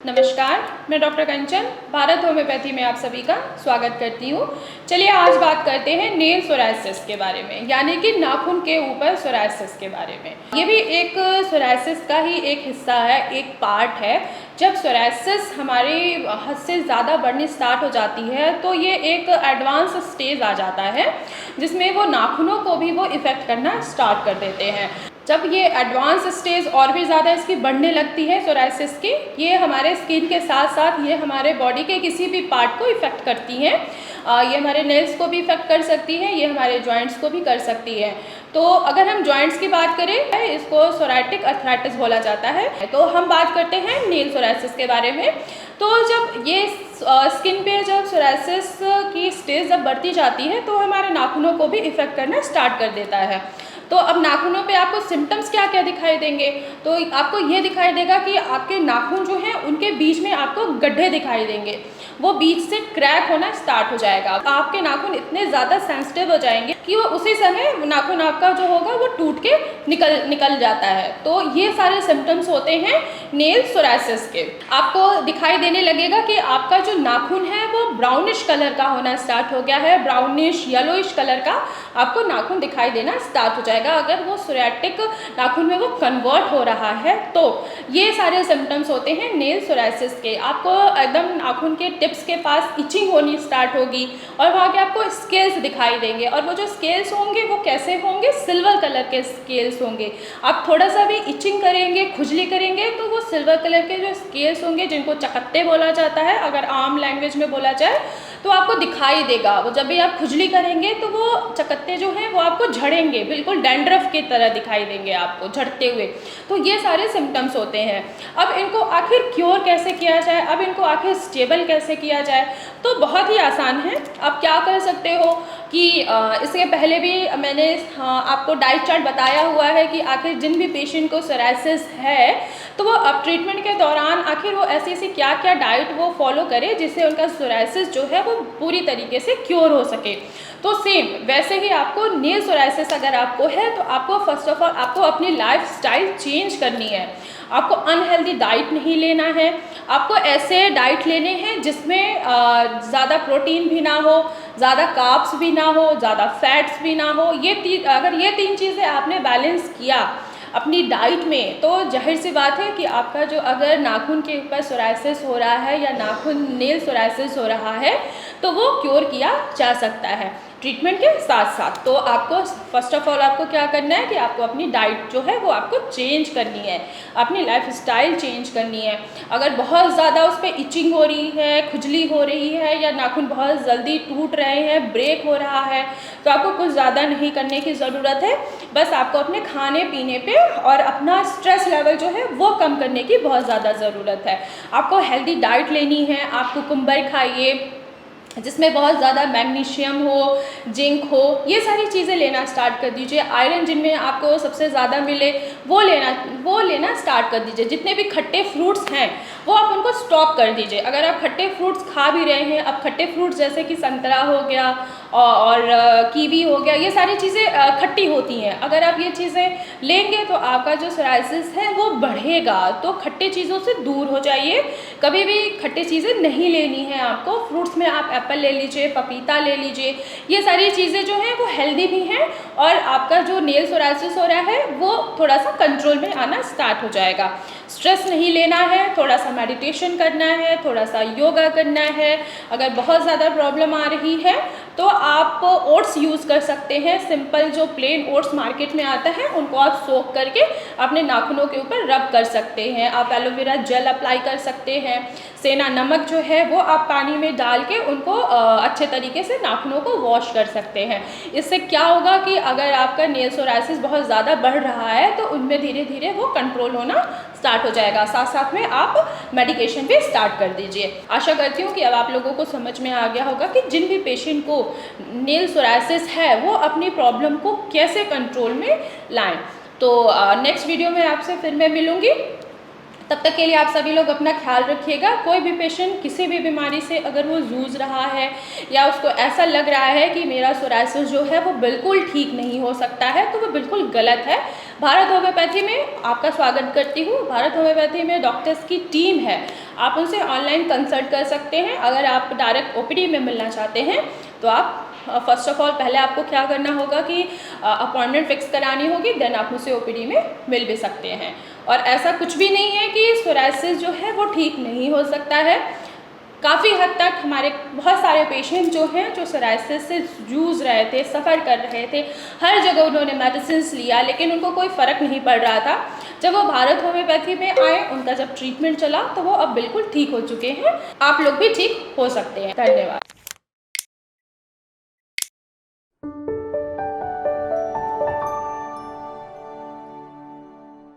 नमस्कार, मैं डॉक्टर कंचन भारत होम्योपैथी में आप सभी का स्वागत करती हूँ। चलिए आज बात करते हैं नेल सोरायसिस के बारे में, यानी कि नाखून के ऊपर सोरायसिस के बारे में। ये भी एक सोरायसिस का ही एक हिस्सा है, एक पार्ट है। जब सोरायसिस हमारी हद से ज़्यादा बढ़नी स्टार्ट हो जाती है तो ये एक एडवांस स्टेज आ जाता है जिसमें वो नाखूनों को भी वो इफ़ेक्ट करना स्टार्ट कर देते हैं। जब ये एडवांस स्टेज और भी ज़्यादा इसकी बढ़ने लगती है सोरायसिस की, ये हमारे स्किन के साथ साथ ये हमारे बॉडी के किसी भी पार्ट को इफ़ेक्ट करती हैं। ये हमारे नेल्स को भी इफ़ेक्ट कर सकती है, ये हमारे जॉइंट्स को भी कर सकती है। तो अगर हम जॉइंट्स की बात करें, इसको सोराइटिक अर्थराइटिस बोला जाता है। तो हम बात करते हैं नेल सोरायसिस के बारे में। तो जब ये स्किन पे जब सोरायसिस की स्टेज जब बढ़ती जाती है तो हमारे नाखूनों को भी इफ़ेक्ट करना स्टार्ट कर देता है। तो अब नाखूनों पे आपको सिम्टम्स क्या क्या दिखाई देंगे? तो आपको ये दिखाई देगा कि आपके नाखून जो हैं उनके बीच में आपको गड्ढे दिखाई देंगे, वो बीच से क्रैक होना स्टार्ट हो जाएगा। आपके नाखून इतने ज़्यादा सेंसिटिव हो जाएंगे कि वो उसी समय नाखून आपका जो होगा वो टूट के निकल जाता है। तो ये सारे सिम्टम्स होते हैं नेल सोरायसिस के। आपको दिखाई देने लगेगा कि आपका जो नाखून है वो ब्राउनिश कलर का होना स्टार्ट हो गया है, ब्राउनिश येलोइश कलर का आपको नाखून दिखाई देना स्टार्ट हो जाएगा। अगर वो सोरायटिक नाखून में वो कन्वर्ट हो रहा है तो ये सारे सिम्टम्स होते हैं नेल सोरायसिस के। आपको एकदम नाखून के टिप्स के पास इचिंग होनी स्टार्ट होगी और वहाँ के आपको स्केल्स दिखाई देंगे, और वो जो स्केल्स होंगे वो कैसे होंगे? सिल्वर कलर के स्केल्स होंगे। आप थोड़ा सा भी इचिंग करेंगे, खुजली करेंगे तो वो सिल्वर कलर के जो स्केल्स होंगे, जिनको चकत्ते बोला जाता है अगर आम लैंग्वेज में बोला जाए, तो आपको दिखाई देगा। वो जब भी आप खुजली करेंगे तो वो चकत्ते जो हैं वो आपको झड़ेंगे, बिल्कुल डैंड्रफ की तरह दिखाई देंगे आपको झड़ते हुए। तो ये सारे सिम्टम्स होते हैं। अब इनको आखिर क्योर कैसे किया जाए, अब इनको आखिर स्टेबल कैसे किया जाए? तो बहुत ही आसान है। आप क्या कर सकते हो कि इसके पहले भी मैंने आपको डाइट चार्ट बताया हुआ है कि आखिर जिन भी पेशेंट को सोरायसिस है तो वो अब ट्रीटमेंट के दौरान आखिर वो ऐसी क्या क्या डाइट वो फॉलो करे जिससे उनका सोरायसिस जो है वो पूरी तरीके से क्योर हो सके। तो सेम वैसे ही आपको नेल सोरायसिस अगर आपको है तो आपको फर्स्ट ऑफ ऑल आपको अपनी लाइफ स्टाइल चेंज करनी है। आपको अनहेल्दी डाइट नहीं लेना है, आपको ऐसे डाइट लेने हैं जिसमें ज़्यादा प्रोटीन भी ना हो, ज़्यादा कार्ब्स भी ना हो, ज़्यादा फैट्स भी ना हो। अगर ये तीन चीज़ें आपने बैलेंस किया अपनी डाइट में तो जाहिर सी बात है कि आपका जो अगर नाखून के ऊपर सोरायसिस हो रहा है या नाखून नेल सोरायसिस हो रहा है तो वो क्योर किया जा सकता है ट्रीटमेंट के साथ साथ। तो आपको फर्स्ट ऑफ ऑल आपको क्या करना है कि आपको अपनी डाइट जो है वो आपको चेंज करनी है, अपनी लाइफ स्टाइल चेंज करनी है। अगर बहुत ज़्यादा उस पर इचिंग हो रही है, खुजली हो रही है या नाखून बहुत जल्दी टूट रहे हैं, ब्रेक हो रहा है, तो आपको कुछ ज़्यादा नहीं करने की ज़रूरत है। बस आपको अपने खाने पीने पे और अपना स्ट्रेस लेवल जो है वो कम करने की बहुत ज़्यादा ज़रूरत है। आपको हेल्दी डाइट लेनी है। आप कुकुम्बर खाइए जिसमें बहुत ज़्यादा मैग्नीशियम हो, जिंक हो, ये सारी चीज़ें लेना स्टार्ट कर दीजिए। आयरन जिनमें आपको सबसे ज़्यादा मिले वो लेना स्टार्ट कर दीजिए। जितने भी खट्टे फ्रूट्स हैं वो आप उनको स्टॉप कर दीजिए। अगर आप खट्टे फ्रूट्स खा भी रहे हैं, अब खट्टे फ्रूट्स जैसे कि संतरा हो गया और कीवी हो गया, ये सारी चीज़ें खट्टी होती हैं। अगर आप ये चीज़ें लेंगे तो आपका जो सोरायसिस है वो बढ़ेगा। तो खट्टी चीज़ों से दूर हो जाइए, कभी भी खट्टी चीज़ें नहीं लेनी है आपको। फ्रूट्स में आप एप्पल ले लीजिए, पपीता ले लीजिए, ये सारी चीज़ें जो हैं वो हेल्दी भी हैं और आपका जो नेल सोरायसिस हो रहा है वो थोड़ा सा कंट्रोल में आना स्टार्ट हो जाएगा। स्ट्रेस नहीं लेना है, थोड़ा सा मेडिटेशन करना है, थोड़ा सा योगा करना है। अगर बहुत ज़्यादा प्रॉब्लम आ रही है तो आप ओट्स यूज़ कर सकते हैं। सिंपल जो प्लेन ओट्स मार्केट में आता है उनको आप सोक करके अपने नाखूनों के ऊपर रब कर सकते हैं। आप एलोवेरा जेल अप्लाई कर सकते हैं। सेना नमक जो है वो आप पानी में डाल के उनको अच्छे तरीके से नाखूनों को वॉश कर सकते हैं। इससे क्या होगा कि अगर आपका नेल सोरायसिस बहुत ज़्यादा बढ़ रहा है तो उनमें धीरे धीरे वो कंट्रोल होना स्टार्ट हो जाएगा। साथ साथ में आप मेडिकेशन भी स्टार्ट कर दीजिए। आशा करती हूँ कि अब आप लोगों को समझ में आ गया होगा कि जिन भी पेशेंट को नेल सोरायसिस है वो अपनी प्रॉब्लम को कैसे कंट्रोल में लाएं। तो नेक्स्ट वीडियो में आपसे फिर मैं मिलूँगी। तब तक के लिए आप सभी लोग अपना ख्याल रखिएगा। कोई भी पेशेंट किसी भी बीमारी से अगर वो जूझ रहा है या उसको ऐसा लग रहा है कि मेरा सोरायसिस जो है वो बिल्कुल ठीक नहीं हो सकता है तो वो बिल्कुल गलत है। भारत होम्योपैथी में आपका स्वागत करती हूँ। भारत होम्योपैथी में डॉक्टर्स की टीम है, आप उनसे ऑनलाइन कंसल्ट कर सकते हैं। अगर आप डायरेक्ट ओपीडी में मिलना चाहते हैं तो आप फर्स्ट ऑफ ऑल पहले आपको क्या करना होगा कि अपॉइंटमेंट फिक्स करानी होगी, देन आप मुझसे ओपीडी में मिल भी सकते हैं। और ऐसा कुछ भी नहीं है कि सोरायसिस जो है वो ठीक नहीं हो सकता है। काफ़ी हद तक हमारे बहुत सारे पेशेंट जो हैं जो सोरायसिस से जूझ रहे थे, सफ़र कर रहे थे, हर जगह उन्होंने मेडिसिन लिया लेकिन उनको कोई फ़र्क नहीं पड़ रहा था। जब वो भारत होम्योपैथी में आए, उनका जब ट्रीटमेंट चला तो वो अब बिल्कुल ठीक हो चुके हैं। आप लोग भी ठीक हो सकते हैं। धन्यवाद।